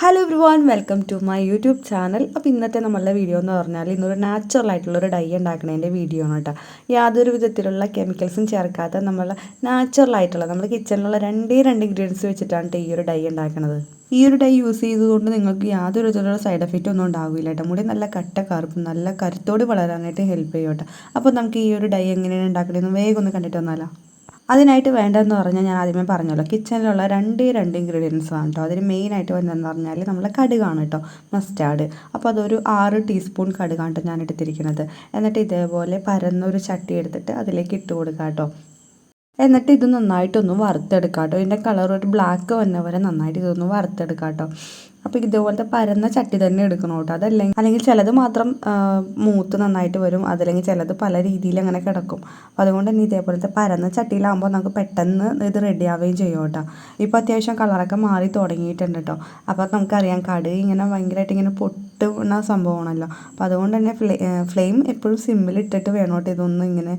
Hello everyone, welcome to my YouTube channel. അപ്പോൾ ഇന്നത്തെ നമ്മളുടെ വീഡിയോ എന്ന് പറഞ്ഞാൽ ഇന്നൊരു നാച്ചുറൽ ആയിട്ടുള്ളൊരു ഡൈ ഉണ്ടാക്കുന്നതിൻ്റെ വീഡിയോ ആണ് കേട്ടോ. യാതൊരു വിധത്തിലുള്ള കെമിക്കൽസും ചേർക്കാത്ത നമ്മൾ നാച്ചുറൽ ആയിട്ടുള്ള നമ്മുടെ കിച്ചണിലുള്ള രണ്ടേ രണ്ട് ഇൻഗ്രീഡിയൻസ് വെച്ചിട്ടാണ് ഈ ഒരു ഡൈ ഉണ്ടാക്കുന്നത്. ഈ ഒരു ഡൈ യൂസ് ചെയ്തുകൊണ്ട് നിങ്ങൾക്ക് യാതൊരു വിധത്തിലുള്ള സൈഡ് എഫക്റ്റ് ഒന്നും ഉണ്ടാവില്ല കേട്ടോ. മുടി നല്ല കട്ട കറുപ്പും നല്ല കരുത്തോട് വളരാനായിട്ട് ഹെൽപ്പ് ചെയ്യും കേട്ടോ. അപ്പോൾ നമുക്ക് ഈ ഒരു ഡൈ എങ്ങനെയാണ് ഉണ്ടാക്കുന്നതെന്ന് വേഗം ഒന്ന് കണ്ടിട്ട് വന്നാലോ. അതിനായിട്ട് വേണ്ടതെന്ന് പറഞ്ഞാൽ ഞാൻ ആദ്യമേ പറഞ്ഞല്ലോ, കിച്ചണിലുള്ള രണ്ട് ഇൻഗ്രീഡിയൻസ് ആണ് കേട്ടോ. അതിന് മെയിനായിട്ട് വന്നതെന്ന് പറഞ്ഞാൽ നമ്മൾ കടുകാണ് കേട്ടോ, മസ്റ്റാർഡ്. അപ്പോൾ അതൊരു 6 ടീസ്പൂൺ കടുകാണ് ഞാൻ എടുത്തിരിക്കുന്നത്. എന്നിട്ട് ഇതേപോലെ പരന്നൊരു ചട്ടി എടുത്തിട്ട് അതിലേക്ക് ഇട്ട് കൊടുക്കുക കേട്ടോ. എന്നിട്ട് ഇത് നന്നായിട്ടൊന്ന് വറുത്തെടുക്കാം കേട്ടോ. ഇതിൻ്റെ കളർ ഒരു ബ്ലാക്ക് വന്ന വരെ നന്നായിട്ട് ഇതൊന്ന് വറുത്തെടുക്കാം കേട്ടോ. അപ്പോൾ ഇതുപോലത്തെ പരന്ന ചട്ടി തന്നെ എടുക്കണം കേട്ടോ. അല്ലെങ്കിൽ ചിലത് മാത്രം മൂത്ത് നന്നായിട്ട് വരും, അതല്ലെങ്കിൽ ചിലത് പല രീതിയിൽ അങ്ങനെ കിടക്കും. അപ്പോൾ അതുകൊണ്ട് തന്നെ ഇതേപോലത്തെ പരന്ന ചട്ടിയിലാകുമ്പോൾ നമുക്ക് പെട്ടെന്ന് ഇത് റെഡി ആവുകയും ചെയ്യും കേട്ടോ. ഇപ്പോൾ അത്യാവശ്യം കളറൊക്കെ മാറി തുടങ്ങിയിട്ടുണ്ട് കേട്ടോ. അപ്പോൾ നമുക്കറിയാം കടുക് ഇങ്ങനെ ഭയങ്കരമായിട്ട് ഇങ്ങനെ പൊട്ടുന്ന സംഭവമാണല്ലോ. അപ്പോൾ അതുകൊണ്ട് തന്നെ ഫ്ലെയിം എപ്പോഴും സിമ്മിലിട്ടിട്ട് വേണം കേട്ടോ ഇതൊന്നും ഇങ്ങനെ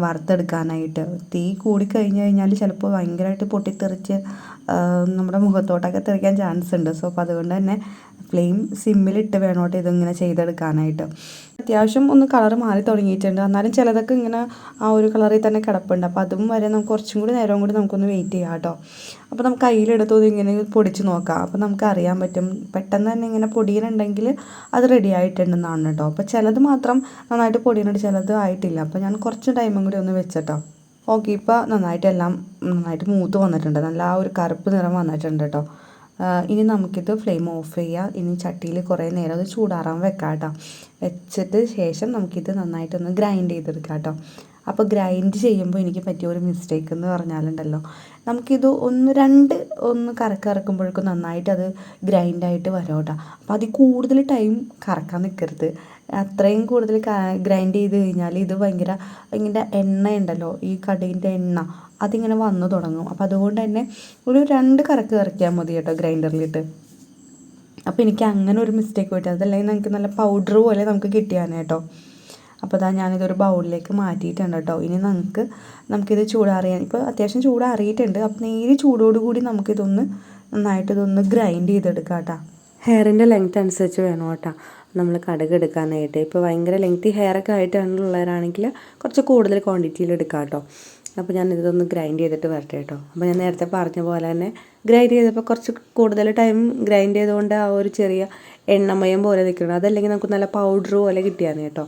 വറുത്തെടുക്കാനായിട്ട്. തീ കൂടി കഴിഞ്ഞ് കഴിഞ്ഞാൽ ചിലപ്പോൾ ഭയങ്കരമായിട്ട് പൊട്ടിത്തെറിച്ച് നമ്മുടെ മുഖത്തോട്ടൊക്കെ തെറിക്കാൻ ചാൻസ് ഉണ്ട്. സോ അപ്പോൾ അതുകൊണ്ട് തന്നെ ഫ്ലെയിം സിമ്മിലിട്ട് വേണോട്ട് ഇതിങ്ങനെ ചെയ്തെടുക്കാനായിട്ട്. അത്യാവശ്യം ഒന്ന് കളർ മാറി തുടങ്ങിയിട്ടുണ്ട്, എന്നാലും ചിലതൊക്കെ ഇങ്ങനെ ആ ഒരു കളറിൽ തന്നെ കിടപ്പുണ്ട്. അപ്പോൾ അതും വരെ നമുക്ക് കുറച്ചും കൂടി നേരം കൂടി നമുക്കൊന്ന് വെയിറ്റ് ചെയ്യാം കേട്ടോ. അപ്പോൾ നമുക്ക് കയ്യിലെടുത്തത് ഇങ്ങനെ പൊടിച്ച് നോക്കാം. അപ്പോൾ നമുക്ക് അറിയാൻ പറ്റും പെട്ടെന്ന് തന്നെ ഇങ്ങനെ പൊടിയുന്നുണ്ടെങ്കിൽ അത് റെഡി ആയിട്ടുണ്ടെന്നാണ് കേട്ടോ. അപ്പോൾ ചിലത് മാത്രം നന്നായിട്ട് പൊടിയുന്നുണ്ട്, ചിലത് ആയിട്ടില്ല. അപ്പോൾ ഞാൻ കുറച്ച് ടൈമും കൂടി ഒന്ന് വെച്ചിട്ടോ. ഓക്കെ, ഇപ്പോൾ നന്നായിട്ട് മൂത്ത് വന്നിട്ടുണ്ട്, നല്ല ആ ഒരു കറുപ്പ് നിറം വന്നിട്ടുണ്ട് കേട്ടോ. ഇനി നമുക്കിത് ഫ്ലെയിം ഓഫ് ചെയ്യാം. ഇനി ചട്ടിയിൽ കുറേ നേരം അത് ചൂടാറാൻ വെക്കാം കേട്ടോ. വെച്ചിട്ട് ശേഷം നമുക്കിത് നന്നായിട്ടൊന്ന് ഗ്രൈൻഡ് ചെയ്തെടുക്കാം കേട്ടോ. അപ്പോൾ ഗ്രൈൻഡ് ചെയ്യുമ്പോൾ എനിക്ക് പറ്റിയ ഒരു മിസ്റ്റേക്ക് എന്ന് പറഞ്ഞാലുണ്ടല്ലോ, നമുക്കിത് ഒന്ന് കറക്കുമ്പോഴേക്കും നന്നായിട്ട് അത് ഗ്രൈൻഡായിട്ട് വരും കേട്ടോ. അപ്പോൾ അതിൽ കൂടുതൽ ടൈം കറക്കാൻ നിൽക്കരുത്. അത്രയും കൂടുതൽ ഗ്രൈൻഡ് ചെയ്ത് കഴിഞ്ഞാൽ ഇത് ഭയങ്കര ഇങ്ങനെ എണ്ണ ഉണ്ടല്ലോ, ഈ കടുകിൻ്റെ എണ്ണ അതിങ്ങനെ വന്നു തുടങ്ങും. അപ്പോൾ അതുകൊണ്ട് തന്നെ ഒരു 2 കറക്കിയാൽ മതി കേട്ടോ ഗ്രൈൻഡറിലിട്ട്. അപ്പോൾ എനിക്ക് അങ്ങനെ ഒരു മിസ്റ്റേക്ക് പറ്റും. അതല്ലെങ്കിൽ നമുക്ക് നല്ല പൗഡർ പോലെ നമുക്ക് കിട്ടിയാണ് കേട്ടോ. അപ്പോൾ ഞാനിതൊരു ബൗളിലേക്ക് മാറ്റിയിട്ടുണ്ട് കേട്ടോ. ഇനി നമുക്കിത് ചൂടാറിയാൻ ഇപ്പോൾ അത്യാവശ്യം ചൂടാറിയിട്ടുണ്ട്. അപ്പോൾ നേരെ ചൂടോടുകൂടി നന്നായിട്ടിതൊന്ന് ഗ്രൈൻഡ് ചെയ്തെടുക്കാം കേട്ടോ. ഹെയറിൻ്റെ ലെങ്ത് അനുസരിച്ച് വേണം കേട്ടോ നമ്മൾ കടുക് എടുക്കാനായിട്ട്. ഇപ്പോൾ ഭയങ്കര ലെങ്തി ഹെയറൊക്കെ ആയിട്ടുള്ളവരാണെങ്കിൽ കുറച്ച് കൂടുതൽ ക്വാണ്ടിറ്റിയിൽ എടുക്കാം കേട്ടോ. അപ്പോൾ ഞാനിതൊന്ന് ഗ്രൈൻഡ് ചെയ്തിട്ട് വരട്ടെ കേട്ടോ. അപ്പോൾ ഞാൻ നേരത്തെ പറഞ്ഞ പോലെ തന്നെ ഗ്രൈൻഡ് ചെയ്തപ്പോൾ കുറച്ച് കൂടുതൽ ടൈം ഗ്രൈൻഡ് ചെയ്തുകൊണ്ട് ആ ഒരു ചെറിയ എണ്ണമയം പോലെ നിൽക്കണം. അതല്ലെങ്കിൽ നമുക്ക് നല്ല പൗഡർ പോലെ കിട്ടിയാണ് കേട്ടോ.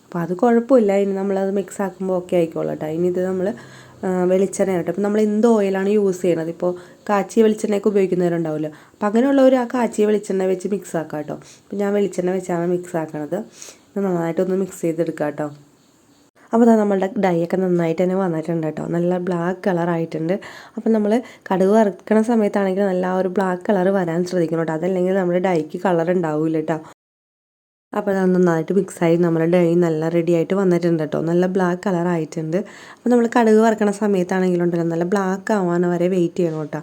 അപ്പോൾ അത് കുഴപ്പമില്ല. ഇനി നമ്മളത് മിക്സ് ആക്കുമ്പോൾ ഓക്കെ ആയിക്കോളൂ കേട്ടോ. ഇനി ഇത് നമ്മൾ വെളിച്ചെണ്ണ കേട്ടോ. അപ്പോൾ നമ്മൾ എന്ത് ഓയിലാണ് യൂസ് ചെയ്യണത്, ഇപ്പോൾ കാച്ചിയ വെളിച്ചെണ്ണയൊക്കെ ഉപയോഗിക്കുന്നവരുണ്ടാവുമല്ലോ. അപ്പോൾ അങ്ങനെയുള്ളവർ ആ കാച്ചിയ വെളിച്ചെണ്ണ വെച്ച് മിക്സ് ആക്കാം കേട്ടോ. അപ്പോൾ ഞാൻ വെളിച്ചെണ്ണ വെച്ചാണ് മിക്സ് ആക്കണത്. നന്നായിട്ടൊന്ന് മിക്സ് ചെയ്തെടുക്കാം കേട്ടോ. അപ്പോൾ നമ്മളുടെ ഡൈയൊക്കെ നന്നായിട്ട് തന്നെ വന്നിട്ടുണ്ട് കേട്ടോ. നല്ല ബ്ലാക്ക് കളറായിട്ടുണ്ട്. അപ്പോൾ നമ്മൾ കടുക് വറുക്കണ സമയത്താണെങ്കിൽ നല്ല ആ ഒരു ബ്ലാക്ക് കളർ വരാൻ ശ്രദ്ധിക്കണം കേട്ടോ. അതല്ലെങ്കിൽ നമ്മുടെ ഡൈക്ക് കളർ ഉണ്ടാവില്ല കേട്ടോ. അപ്പോൾ അത് നന്നായിട്ട് മിക്സായി നമ്മുടെ ഡൈ നല്ല റെഡി ആയിട്ട് വന്നിട്ടുണ്ട് കേട്ടോ. നല്ല ബ്ലാക്ക് കളറായിട്ടുണ്ട്. അപ്പോൾ നമ്മൾ കടുക് വറുക്കണ സമയത്താണെങ്കിലുണ്ടല്ലോ നല്ല ബ്ലാക്ക് ആവാൻ വരെ വെയിറ്റ് ചെയ്യണം കേട്ടോ.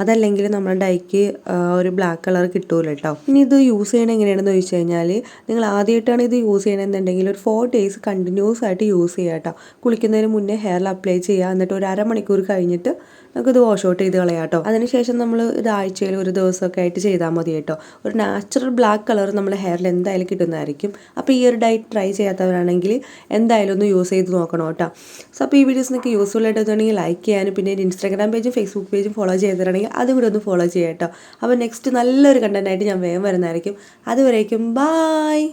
അതല്ലെങ്കിൽ നമ്മുടെ ഡൈക്ക് ഒരു ബ്ലാക്ക് കളർ കിട്ടൂല കേട്ടോ. ഇനി ഇത് യൂസ് ചെയ്യണത് എങ്ങനെയാണെന്ന് ചോദിച്ചു കഴിഞ്ഞാൽ, നിങ്ങൾ ആദ്യമായിട്ടാണ് ഇത് യൂസ് ചെയ്യണമെന്നുണ്ടെങ്കിൽ ഒരു 4 days കണ്ടിന്യൂസ് ആയിട്ട് യൂസ് ചെയ്യുക കേട്ടോ. കുളിക്കുന്നതിന് മുന്നേ ഹെയറിൽ അപ്ലൈ ചെയ്യുക. എന്നിട്ട് ഒരു അരമണിക്കൂർ കഴിഞ്ഞിട്ട് നമുക്കിത് വാഷ് ഔട്ട് ചെയ്ത് കളയാം കേട്ടോ. അതിനുശേഷം നമ്മൾ ഇത് ആഴ്ചയിൽ ഒരു ദിവസമൊക്കെ ആയിട്ട് ചെയ്താൽ മതി കേട്ടോ. ഒരു നാച്ചുറൽ ബ്ലാക്ക് കളർ നമ്മുടെ ഹെയറിൽ എന്തായാലും കിട്ടുന്നതായിരിക്കും. അപ്പോൾ ഈ ഒരു ഡയറ്റ് ട്രൈ ചെയ്യാത്തവരാണെങ്കിൽ എന്തായാലും ഒന്ന് യൂസ് ചെയ്ത് നോക്കണം കേട്ടോ. സോ അപ്പോൾ ഈ വീഡിയോസ് നിങ്ങൾക്ക് യൂസ്ഫുൾ ആയിട്ട് തോന്നുകയാണെങ്കിൽ ലൈക്ക് ചെയ്യാനും പിന്നെ ഇൻസ്റ്റാഗ്രാം പേജും ഫേസ്ബുക്ക് പേജും ഫോളോ ചെയ്തിട്ടുണ്ടെങ്കിൽ അതും കൂടെ ഒന്ന് ഫോളോ ചെയ്യാം കേട്ടോ. അപ്പോൾ നെക്സ്റ്റ് നല്ലൊരു കണ്ടൻറ്റായിട്ട് ഞാൻ വേഗം വരുന്നതായിരിക്കും. അതുവരേക്കും ബായ്.